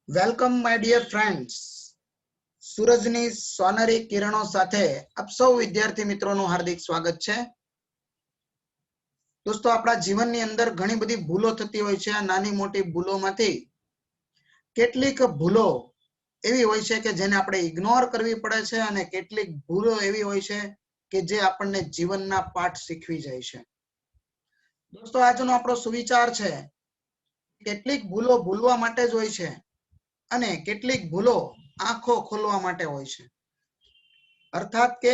Welcome my dear friends. સૂરજની સોનેરી કિરણો સાથે આપ સૌ વિદ્યાર્થી મિત્રોનું હાર્દિક સ્વાગત છે. દોસ્તો, આપણા જીવનની અંદર ઘણી બધી ભૂલો થતી હોય છે. આ નાની મોટી ભૂલોમાંથી કેટલીક ભૂલો એવી હોય છે કે જેને આપણે ઇગ્નોર કરવી પડે છે અને કેટલીક ભૂલો એવી હોય છે કે જે આપણને જીવનના પાઠ શીખવી જાય છે. દોસ્તો, આજનો આપણો સુવિચાર છે, કેટલીક ભૂલો ભૂલવા માટે જ હોય છે અને કેટલીક ભૂલો આંખો ખોલવા માટે હોય છે. અર્થાત કે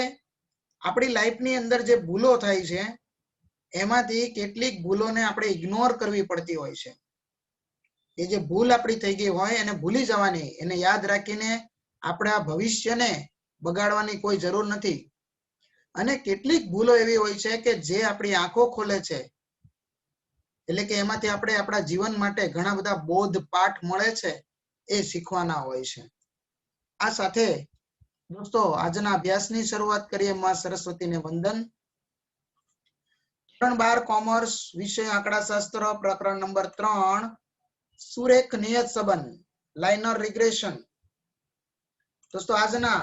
આપણી લાઈફની અંદર જે ભૂલો થાય છે એમાંથી કેટલીક ભૂલોને આપણે ઇગ્નોર કરવી પડતી હોય છે. એ જે ભૂલ આપણી થઈ ગઈ હોય એને ભૂલી જવાની, એને યાદ રાખીને આપણા ભવિષ્યને બગાડવાની કોઈ જરૂર નથી. અને કેટલીક ભૂલો એવી હોય છે કે જે આપણી આંખો ખોલે છે, એટલે કે એમાંથી આપણે આપણા જીવન માટે ઘણા બધા બોધ પાઠ મળે છે, એ શીખવાના હોય છે. આ સાથે દોસ્તો, આજના અભ્યાસની શરૂઆત કરીએ માં સરસ્વતીને વંદન. ધોરણ 12 કોમર્સ, વિષય આંકડાશાસ્ત્ર, પ્રકરણ નંબર 3, સુરેખ નિયત સંબંધ, લાઇનર રિગ્રેશન. દોસ્તો, આજના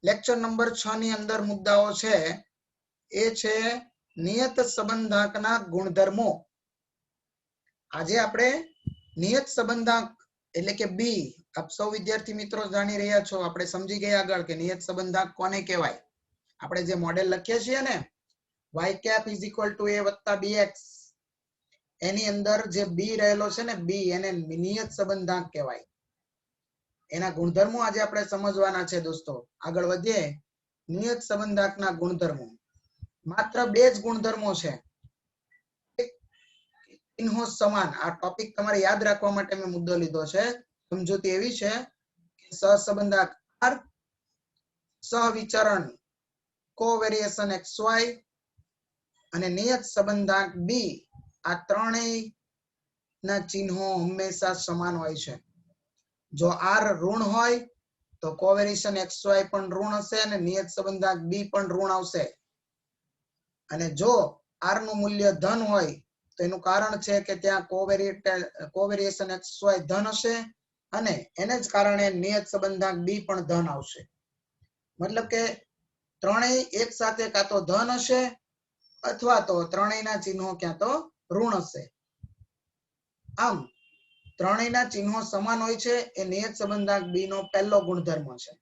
લેક્ચર નંબર 6 ની અંદર મુદ્દાઓ છે એ છે નિયત સંબંધાંકના ગુણધર્મો. આજે આપણે નિયત સંબંધાંક એટલે કે બી, આપ સૌ વિદ્યાર્થી મિત્રો જાણી રહ્યા છો, આપણે સમજી ગયા આગળ કે નિયત સંબંધાંક કોને કહેવાય. આપણે જે મોડેલ લખીએ છીએ ને, y cap is equal to a વત્તા bx, એની અંદર જે બી રહેલો છે ને, બી, એને નિયત સંબંધાંક કહેવાય. એના ગુણધર્મો આજે આપણે સમજવાના છે. દોસ્તો, આગળ વધીએ. નિયત સંબંધાંકના ગુણધર્મો, માત્ર 2 જ ગુણધર્મો છે. ચિહ્નો સમાન. આ ટોપિક તમારે યાદ રાખવા માટે મેં મુદ્દો લીધો છે. સમજૂતી એવી છે કે સહસંબંધાંક r, સહવિચરણ કોવેરિએશન xy અને નિયત સંબંધાંક b, આ ત્રણેય ના ચિહ્નો હંમેશા સમાન હોય છે. જો r ઋણ હોય તો કોવેરિએશન xy પણ ઋણ હશે અને નિયત સંબંધાંક b પણ ઋણ આવશે. અને જો r નું મૂલ્ય ધન હોય તો એનું કારણ છે કે ત્યાં કોવેરિએશન xy ધન હશે અને એને જ કારણે નિયત સંબંધાંક b પણ ધન આવશે. મતલબ કે ત્રણેય એક સાથે કાં તો ધન હશે અથવા તો ત્રણેયના ચિહ્નો ક્યાં તો ઋણ હશે. આમ ત્રણેયના ચિહ્નો સમાન હોય છે, એ નિયત સંબંધાંક b નો પહેલો ગુણધર્મ છે.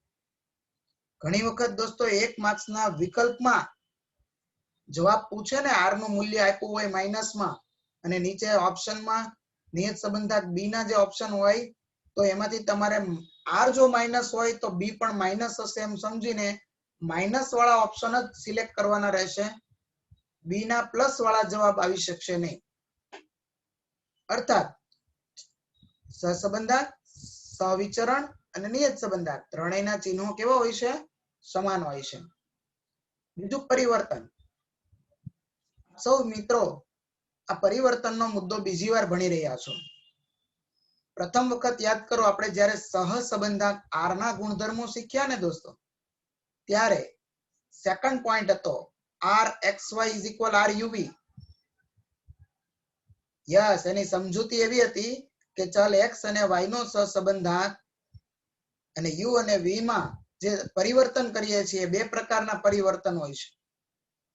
ઘણી વખત દોસ્તો 1 માર્ક્સના વિકલ્પમાં જવાબ પૂછે ને, r નું મૂલ્ય આપ્યું હોય માઇનસમાં અને નીચે ઓપ્શનમાં નિયત સંબંધાંક b ના જે ઓપ્શન હોય તો એમાંથી તમારે r જો માઇનસ હોય તો b પણ માઇનસ હશે એમ સમજીને માઇનસ વાળા ઓપ્શન જ સિલેક્ટ કરવાના રહેશે. b ના પ્લસ વાળા જવાબ આવી શકશે નહીં. અર્થાત સહસંબંધાંક, સહવિચરણ અને નિયત સંબંધાંક ત્રણેયના ચિહ્નો કેવા હોય છે? સમાન હોય છે. બીજું પરિવર્તન. સૌ મિત્રો આ પરિવર્તનનો મુદ્દો બીજી વાર ભણી રહ્યા છો. પ્રથમ વખત યાદ કરો, આપણે જ્યારે સહસંબંધાંક r ના ગુણધર્મો શીખ્યા ને દોસ્તો, ત્યારે સેકન્ડ પોઈન્ટ હતો rxy is equal ruv. Yes, એની સમજૂતી એવી હતી કે ચલ x અને y નો સહસંબંધાંક અને u અને v માં જે પરિવર્તન કરીએ છીએ, 2 પ્રકારના પરિવર્તન હોય છે.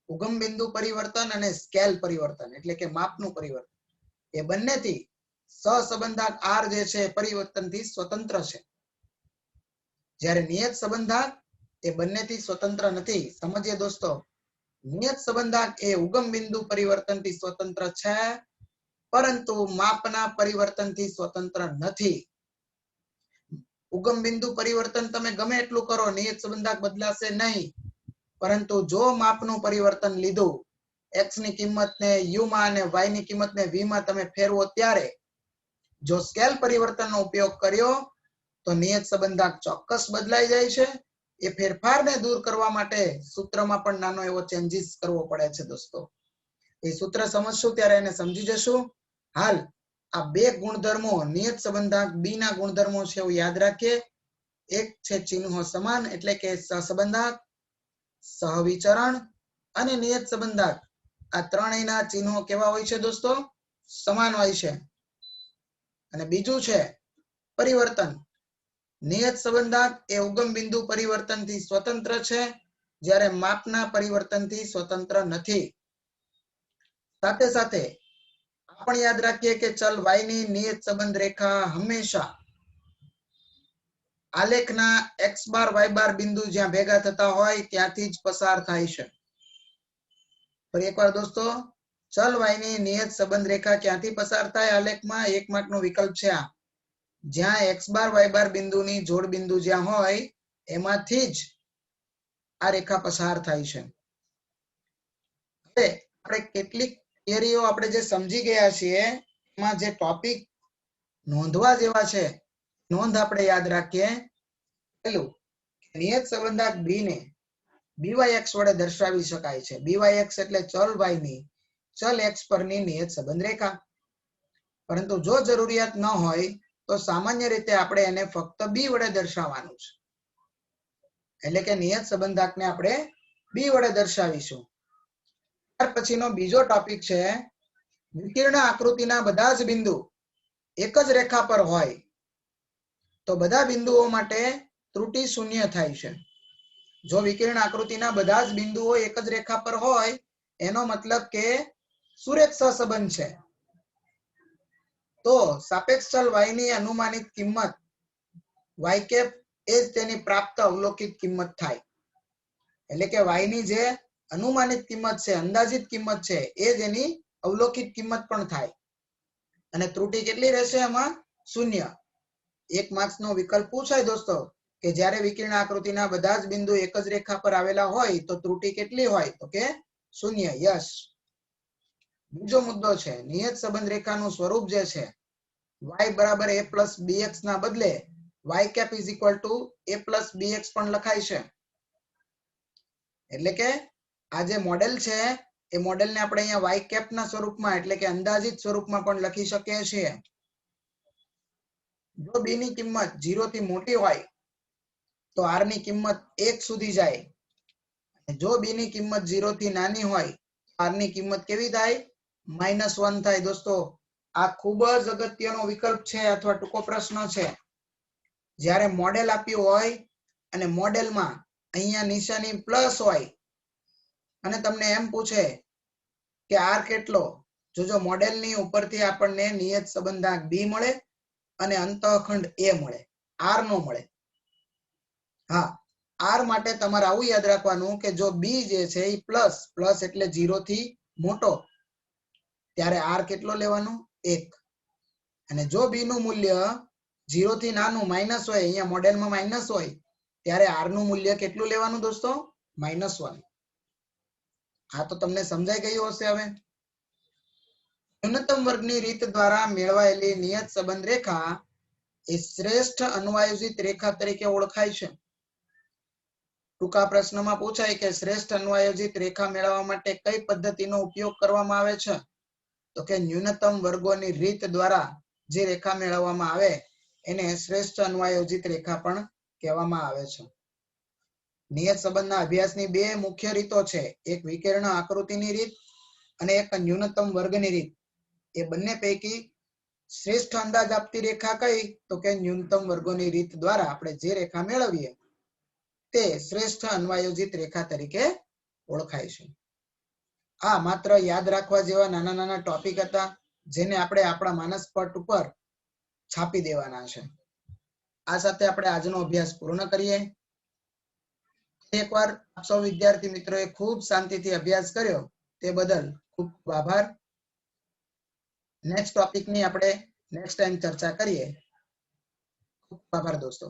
ઉગમ બિંદુ પરિવર્તન અને સ્કેલ પરિવર્તન, એટલે કે માપનું પરિવર્તન. એ બંનેથી સહસંબંધાંક r જે છે પરિવર્તનથી સ્વતંત્ર છે. જ્યારે નિયત સંબંધાંક એ બંનેથી સ્વતંત્ર નથી. સમજીએ દોસ્તો, નિયત સંબંધાંક એ ઉગમ બિંદુ પરિવર્તનથી સ્વતંત્ર છે, પરંતુ માપના પરિવર્તનથી સ્વતંત્ર નથી. ઉગમ બિંદુ પરિવર્તન તમે ગમે એટલું કરો, નિયત સંબંધાંક બદલાશે નહીં. પરંતુ જો માપનું પરિવર્તન લીધું, x ની કિંમતને u માં અને y ની કિંમતને v માં તમે ફેરવો, ત્યારે જો સ્કેલ પરિવર્તનનો ઉપયોગ કર્યો તો નિયત સંબંધાંક ચોક્કસ બદલાઈ જાય છે. એ ફેરફારને દૂર કરવા માટે સૂત્રમાં પણ નાનો એવો ચેન્જીસ કરવો પડે છે. દોસ્તો, એ સૂત્ર સમજશું ત્યારે એને સમજી જશું. હાલ આ 2 ગુણધર્મો નિયત સંબંધાંક b ના ગુણધર્મો છે એવું યાદ રાખીએ. એક છે ચિહ્નો સમાન, એટલે કે સહસંબંધાંક, સહવિચરણ અને નિયત સંબંધાંક. આ ત્રણેયના ચિહ્નો કેવા હોય છે દોસ્તો? સમાન હોય છે. અને બીજું છે પરિવર્તન. નિયત સંબંધાંક એ ઉગમ બિંદુ પરિવર્તનથી સ્વતંત્ર છે, જ્યારે માપના પરિવર્તનથી સ્વતંત્ર નથી. સાથે સાથે આપણે યાદ રાખીએ કે ચલ y ની નિયત સંબંધ રેખા હંમેશા આલેખના x બાર y બાર બિંદુ જ્યાં ભેગા થતા હોય ત્યાંથી જ પસાર થાય છે. ફરી એકવાર દોસ્તો, ચલ y ની નિયત સંબંધ રેખા ક્યાંથી પસાર થાય આલેખમાં? 1 માર્કનો વિકલ્પ છે આ. જ્યાં x બાર y બાર બિંદુની જોડ બિંદુ જ્યાં હોય એમાંથી જ આ રેખા પસાર થાય છે. હવે આપણે કેટલીક થિયરીઓ આપણે જે સમજી ગયા છીએ એમાં જે ટોપિક નોંધવા જેવા છે, નોંધ આપણે યાદ રાખીએ. પહેલું, નિયત સંબંધાંક b ને byx વડે દર્શાવી શકાય છે. byx એટલે ચલ y ની ચલ x પરની નિયત સંબંધ રેખા. પરંતુ જો જરૂરિયાત ન હોય તો સામાન્ય રીતે આપણે એને ફક્ત b વડે દર્શાવવાનું છે. એટલે કે નિયત સંબંધાંકને આપણે b વડે દર્શાવીશું. ત્યાર પછીનો બીજો ટોપિક છે, વિકર્ણ આકૃતિના બધા જ બિંદુ એક જ રેખા પર હોય તો બધા બિંદુઓ માટે ત્રુટિ શૂન્ય થાય છે. જો વિકર્ણ આકૃતિના બધા જ બિંદુઓ એક જ રેખા પર હોય એનો મતલબ કે સુરેખ સહસંબંધ છે. તો સાપેક્ષ ચલ y ની અનુમાનિત કિંમત y કેપ એ જ તેની પ્રાપ્ત અવલોકિત કિંમત થાય. એટલે કે y ની જે અનુમાનિત કિંમત છે, અંદાજિત કિંમત છે, એ જ એની અવલોકિત કિંમત પણ થાય. અને ત્રુટિ કેટલી રહેશે એમાં? શૂન્ય. 1 માર્ક્સનો વિકલ્પ પૂછાય દોસ્તો કે જ્યારે વિકર્ણ આકૃતિના બધા જ બિંદુ એક જ રેખા પર આવેલા હોય તો ત્રુટિ કેટલી હોય? તો કે શૂન્ય. યસ. બીજો મુદ્દો છે, નિયત સંબંધ રેખાનું સ્વરૂપ જે છે y બરાબર a પ્લસ bx ના બદલે y cap is equal to a plus bx પણ લખાય છે. એટલે કે આ જે મોડેલ છે એ મોડેલને આપણે અહીંયા y કેપ ના સ્વરૂપમાં એટલે કે અંદાજિત સ્વરૂપમાં પણ લખી શકીએ છીએ. જો b ની કિંમત 0 થી મોટી હોય તો r ની કિંમત 1 સુધી જાય. જો b ની કિંમત 0 થી નાની હોય r ની કિંમત કેવી થાય? -1 થાય. દોસ્તો આ ખૂબ જ અગત્યનો વિકલ્પ છે અથવા ટૂંકો પ્રશ્ન છે. જ્યારે મોડેલ આપ્યું હોય અને મોડેલમાં અહીંયા નિશાની પ્લસ હોય અને તમને એમ પૂછે કે r કેટલો? જો મોડેલની ઉપરથી આપણને નિયત સંબંધાંક b મળે અને અંતઃખંડ a મળે, r નો મળે. હા, r માટે તમારે આવું યાદ રાખવાનું કે જો b જે છે એ પ્લસ પ્લસ એટલે 0 થી મોટો ત્યારે r કેટલો લેવાનો? 1. અને જો b નું મૂલ્ય 0 થી નાનું માઇનસ હોય, અહીંયા મોડેલમાં માઇનસ હોય, ત્યારે r નું મૂલ્ય કેટલું લેવાનું દોસ્તો? -1. હા, તો તમને સમજાઈ ગયું હશે. હવે ન્યૂનતમ વર્ગની રીત દ્વારા મેળવાયેલી નિયત સંબંધ રેખા એ શ્રેષ્ઠ અન્વયોજિત રેખા તરીકે ઓળખાય છે. ટૂંકા પ્રશ્નમાં પૂછાય કે શ્રેષ્ઠ અન્વયોજિત રેખા મેળવવા માટે કઈ પદ્ધતિનો ઉપયોગ કરવામાં આવે છે? તો કે ન્યૂનતમ વર્ગોની રીત દ્વારા જે રેખા મેળવવામાં આવે એને શ્રેષ્ઠ અન્વયોજિત રેખા પણ કહેવામાં આવે છે. નિયત સંબંધના અભ્યાસની બે મુખ્ય રીતો છે, એક વિકર્ણ આકૃતિની રીત અને એક ન્યૂનતમ વર્ગની રીત. એ બંને પૈકી શ્રેષ્ઠ અંદાજ આપતી રેખા કઈ? તો કે ન્યૂનતમ વર્ગોની રીત દ્વારા આપણે જે રેખા મેળવીએ તે શ્રેષ્ઠ અન્વયોજિત રેખા તરીકે ઓળખાય છે. આ માત્ર યાદ રાખવા જેવા નાના નાના ટોપિક હતા જેને આપણે આપણા માનસ પટ ઉપર છાપી દેવાના છે. આ સાથે આપણે આજનો અભ્યાસ પૂર્ણ કરીએ. એકવાર આપ સૌ વિદ્યાર્થી મિત્રોએ ખૂબ શાંતિથી અભ્યાસ કર્યો તે બદલ ખૂબ ખૂબ આભાર. નેક્સ્ટ ટોપિકની આપણે નેક્સ્ટ ટાઈમ ચર્ચા કરીએ. ખૂબ આભાર દોસ્તો.